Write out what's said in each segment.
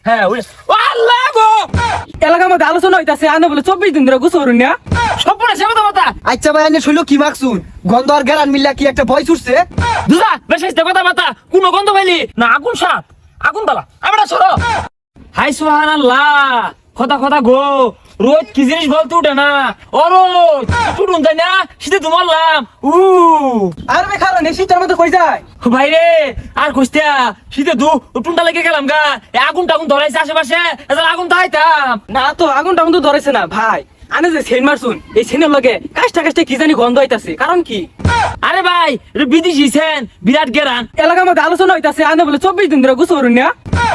হ্যাঁ আল্লাহ গো এলাকার মধ্যে আলোচনা হইতাছে আনে বলে 24 দিন ধরে গোসল করুন না সম্পূর্ণ সেবা তো কথা আচ্ছা ভাই এনে শুনলো কি মাকসুন গন্ধ আর গেরান মিল্লা কি একটা ভয় ছুটছে দুজা বেশ কথা বাতা কোন গন্ধ পাইলি না আগুন সাপ আগুন বালা আমরা সরো হাই সুবহানাল্লাহ কথা গো রোজ কি জিনিস বলতে উঠে না ও রোজ শুনুন তাই না শীতে তো মরলাম আর ভাই কারণ এই শীতের মধ্যে কই যায় ভাই রে আর কইস্তা শীতে দু টুনটা লেগে গেলাম গা আগুন টাগুন ধরাইছে আশেপাশে আগুন তাইতাম না তো আগুনটা কিন্তু ধরেছে না ভাই আনে যে সেন মারছুন এই সেনের লগে কাষ্টা কি জানি গন্ধ হইতাছে কারণ কি আরে ভাই বিদেশি সেন বিরাট গেরান এলাকার মধ্যে আলোচনা হইতাছে আনে বলে 24 দিন ধরে গোসল করুন না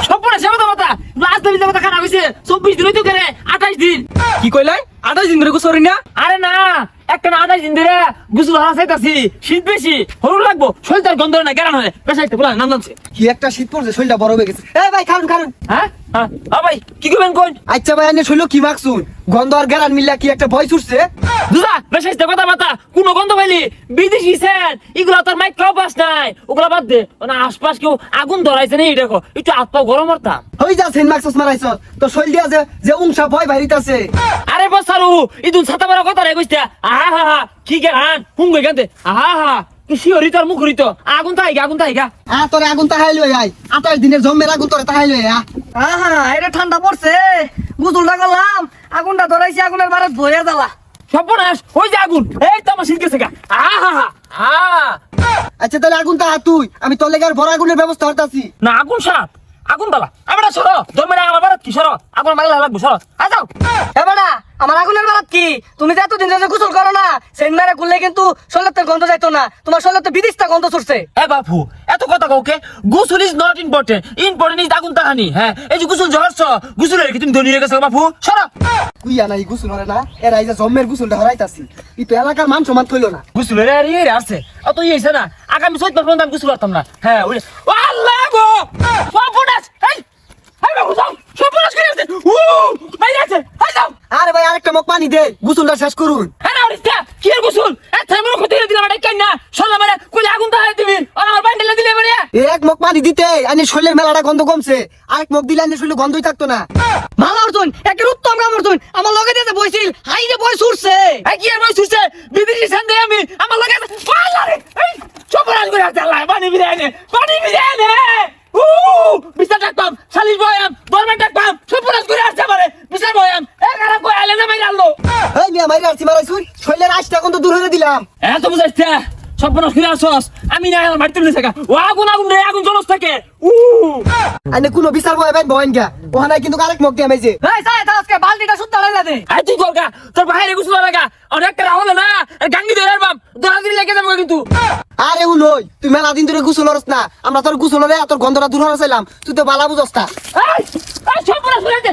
সম্পূর্ণ সেবা তো কথা লাস্ট দিন কথা খারাপ হইছে 24 দিন হইতো করে 28 দিন কি কইলাই 28 দিন ধরে গোসল করুন না আরে না একটা না 28 দিন ধরে গোসল হাসাইতাছি শীত বেশি হরু লাগবো শরীরটার গন্ধ না গেরান হলে পেশাইতে বলা নাম নামছে কি একটা শীত পড়ছে শরীরটা বড় হয়ে গেছে এই ভাই খারুন হ্যাঁ ভাই কি করবেন কোন আচ্ছা ভাই এনে শুনলো কি মাকসুন গন্ধ আর গেরান মিল্লা কি একটা ভয় ছুটছে দুজা পেশাইতে কথা বাতা কোন গন্ধ পাইলি বিদেশি সেন এগুলা তোর মাইক খাও পাস নাই ওগুলা বাদ দে না আশপাশ কেউ আগুন ধরাইছে না এই দেখো একটু হাত পা গরম হতাম হই যা সেন মাকসুস মারাইছ তো শরীর দিয়া যে উংসা ভয় বাইরিতাছে আরে বসারু ইদুন ছাতা বড় কথা রে কইস্তা আহা কি গেরান হুঙ্গে গেন্দে আহা কি শিওরি তোর মুখ হরিত আগুন তাইগা তোরে আগুন তাহাই লই আই 28 দিনের জম্মের আগুন তোরে তাহাই লই আহা এটা ঠান্ডা পড়ছে গোসলটা করলাম আগুনটা ধরাইছি আগুনের বারাত ভরিয়া জ্বালা সর্বনাশ ওই যে আগুন এই তো আমার শীত গেছে গা আচ্ছা তাহলে আগুন তাহা তুই আমি তোর লেগে আর বড় আগুনের ব্যবস্থা করতাছি না আগুন সাপ আগুন বালা আমরা সরো ধর্মের আমার বারাত কি সরো আগুন মাগলা লাগবো সরো যাও এবারে আমার আগুনের বারাত কি তুমি যে এতদিন ধরে গোসল করো না সেন মেরে করলে কিন্তু শরীরের গন্ধ যাইতো না তোমার শরীরে বিদিশটা গন্ধ ছুটছে এ বাপু এত কথা কাউকে গোসল ইজ নট ইম্পর্টেন্ট ইজ আগুন তাহানি হ্যাঁ এই যে গোসল জহরছ গোসলের কি তুমি ধনী হয়ে গেছো বাপু সরো কুইয়া নাই গুসুল হরে না এরা এই যে জম্মের গুসুলটা হরাইতাছি ই তো এলাকার মান সম্মান থইলো না গোসলের আছে অত ইয়েছে না আগামী 14 পর্যন্ত আমি গোসল করতাম না হ্যাঁ ওই আল্লাহ গো সর্বনাশ এই বাবু যাও সর্বনাশ করে আছে বাইরে আছে যাও আরে ভাই আরেকটা মগ পানি দে গুসুলটা শেষ করুন হ্যাঁ না ওরিস্তা কি এর গোসল এত বড় ক্ষতি করে দিলাম এটা কেন না সরলা মারে কইলে আগুন তাহাই দিবি আর আমার বান্ডেলে দিলে মারে এক মগ পানি দিতে আনি শরীরের মেলাটা গন্ধ কমছে আরেক মগ দিলে আনি শরীরে গন্ধই থাকতো না ভালো অর্জুন একটা উত্তম কাম অর্জুন আমার লগে দিয়ে বইছিল হাই রে বই ছুটছে এই কি আর বই ছুটছে বিদেশি সান্দে আমি আমার লগে আল্লাহ রে এই সর্বনাশ করে আছে আল্লাহ পানি বিরিয়ানি বিস্তার ডাকতাম শালিশ বয়াম দরবার ডাকতাম সর্বনাশ করে আসছে আমারে বিস্তার বয়াম এগারা কই আইলে না মাইরা আনলো এই মিয়া মাইরা আসছি মারাইছুন শরীরের আশটা গন্ধ দূর হয়ে দিলাম এত বুঝাইছে সর্বনাশ করে আসছস আমি না আমার বাড়িতে নিয়ে থাকা ও আগুন রে আগুন জ্বলস থাকে আনে কোনো বিচার বয় ভাই বহেন গা ওখানে কিন্তু আরেক মগ দিয়ে মেজে এই সাই আজকে বালতিটা সুত্তা লাইলা দে আই তুই কলকা তোর বাইরে গোসল লাগা অনেকটা রাহলে না গাঙ্গি ধরে আরবাম দরাদিন লেগে যাবো কিন্তু আরে ও নই তুই মেলা দিন ধরে গুসল হরস না আমরা তোর গুসল হরে তোর গন্ধটা দূর হরসাইলাম তুই তো বালা বুঝস না এই সর্বনাশ করে